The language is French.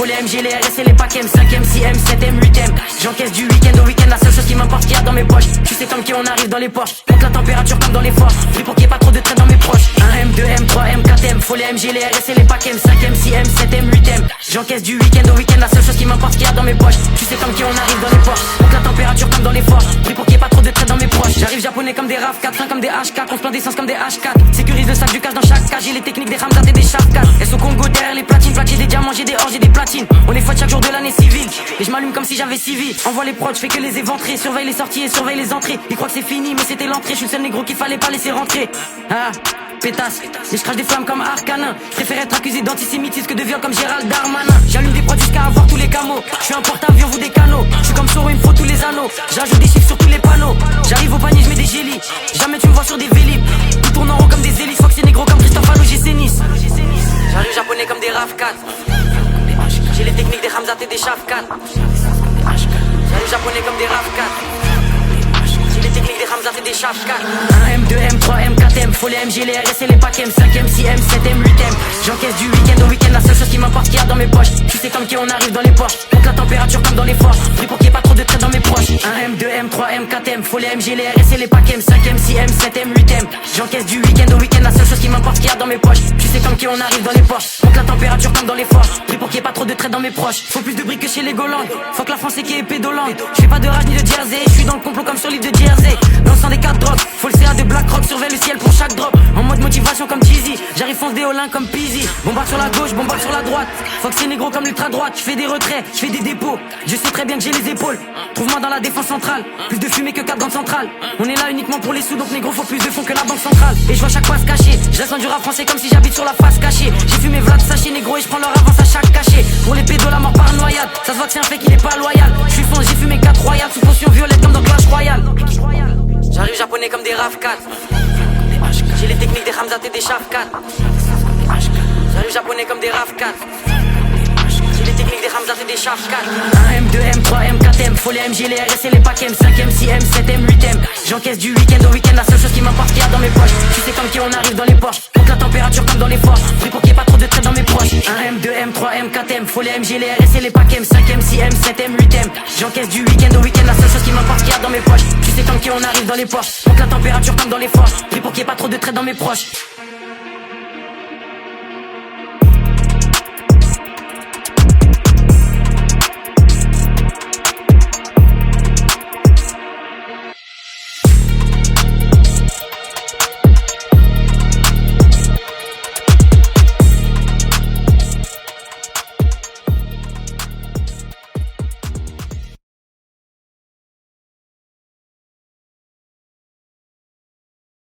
Faut les MG, les RS et les packs M, 5M, 6M, 7M, 8M. J'encaisse du week-end au week-end, la seule chose qui m'importe qu'il y a dans mes poches. Tu sais comme qui on arrive dans les poches. Monte la température comme dans les forces. Pris pour qu'il y ait pas trop de traits dans mes proches. 1M, 2M, 3M, 4M. Faut les MG, les RS et les packs M, 5M, 6M, 7M, 8M. J'encaisse du week-end au week-end, la seule chose qui m'importe qu'il y a dans mes poches. Tu sais comme qui on arrive dans les poches. Monte la température comme dans les forces. Pris pour qu'il y ait pas trop de traits dans mes proches. J'arrive japonais comme des RAV4, fin comme des H4. On se prend d'essence comme des H4. Sécurise le sac du cash dans chaque cage. J'ai les techniques des Ramzat et des Shafkat. Elles sont Congo derrière les platines. Plaqué des diamants, j'ai des or, j'ai des platines. On est fouette chaque jour de l'année civile. Et je m'allume comme si j'avais civil. Envoie les prods, je fais que les éventrer. Surveille les sorties et surveille les entrées. Ils croient que c'est fini, mais c'était l'entrée. Je suis le seul négro qu'il fallait pas laisser rentrer. Ah, pétasse. Et je crache des flammes comme Arcanin. Je préfère être accusé d'antisémitisme que de viol comme Gérald Darmanin. J'allume des prods jusqu'à avoir tous les camos. Je suis un porte-avions, vous des canaux. Je suis comme Soro, il me faut tous les anneaux. J'ajoute des chiffres sur tous les panneaux. J'arrive au panier, je mets des gélis. Jamais tu me vois sur des vélib. Tout tourne en rond comme des hélices. Faut que c'est négro comme Christophe Allo, j'ai Nice. J'arrive japonais comme des RAV4. J'ai les techniques des Ramzat et des Shafkat. J'arrive japonais comme des RAV4. J'ai les techniques des Ramzat et des Shafkat. 1M, 2M, 3M, 4M. Faut les MG, les RS et les packs M, 5M, 6M, 7M, 8M. J'encaisse du week-end au week-end, la seule chose qui m'importe qu'il y a dans mes poches. Tu sais comme qui on arrive dans les poches. Monte la température comme dans les forces. Pris pour qu'il y ait pas trop de traits dans mes proches. 1M, 2M, 3M, 4M. Faut les MG, les RS et les packs M, 5M, 6M, 7M, 8M. J'encaisse du week-end au week-end, la seule chose qui m'importe qu'il y a dans mes poches. Tu sais comme qui on arrive dans les poches. Monte la température comme dans les forces. Pris pour qu'il y ait pas trop de traits dans mes proches. Faut plus de briques que chez les Golandes. Faut que la France est qui est pédolante. Je fais pas de rage ni de jersey. Je suis dans le complot comme sur l'île de Jersey. Dans le sang des 4 drogues. Faut le CA de Black Rock. Surveille le ciel pour chaque drop. En mode motivation comme Jeezy. J'arrive fonce des Olins comme Peasy. Bombarde sur la gauche, bombarde sur la droite. Faut que c'est négro comme l'ultra droite. Je fais des retraits, je fais des dépôts. Je sais très bien que j'ai les épaules. Trouve-moi dans la défense centrale. Plus de fumée que 4 grandes centrales. On est là uniquement pour les sous, donc négro faut plus de fonds que la banque centrale. Et je vois chaque fois se cacher. Je reste du rap français comme si j'habite sur la face cachée. J'ai fumé Vlad sachet négro et je prends leur avance à chaque cachet. Pour les pédos la mort par noyade. Ça se voit que c'est un fait qu'il est pas loyal. Je suis fonce, j'ai fumé 4 royales sous potion violette comme dans Clash Royale. J'arrive japonais comme des RAV4. J'ai les techniques des Ramzat et des Shafkat. J'arrive japonais comme des RAV4. J'ai les techniques des Ramzat et des Shafkat. 1M, 2M, 3M, 4M. Faut les MG, les RS et les packs M, 5M, 6M, 7M, 8M. J'encaisse du week-end au week-end, la seule chose qui m'importe qu'il y a dans mes poches. Tu sais comme qui on arrive dans les poches. Monte la température comme dans les forces. Pris pour qu'il y ait pas trop de traits dans mes proches. 1M, 2M, 3M, 4M. Faut les MG, les RS et les packs M, 5M, 6M, 7M, 8M. J'encaisse du week-end au week-end, la seule chose qui m'importe qu'il y a dans mes poches. Tu sais comme qui on arrive dans les poches. Monte la température comme dans les forces. Pris pour qu'il y ait pas trop de traits dans mes proches.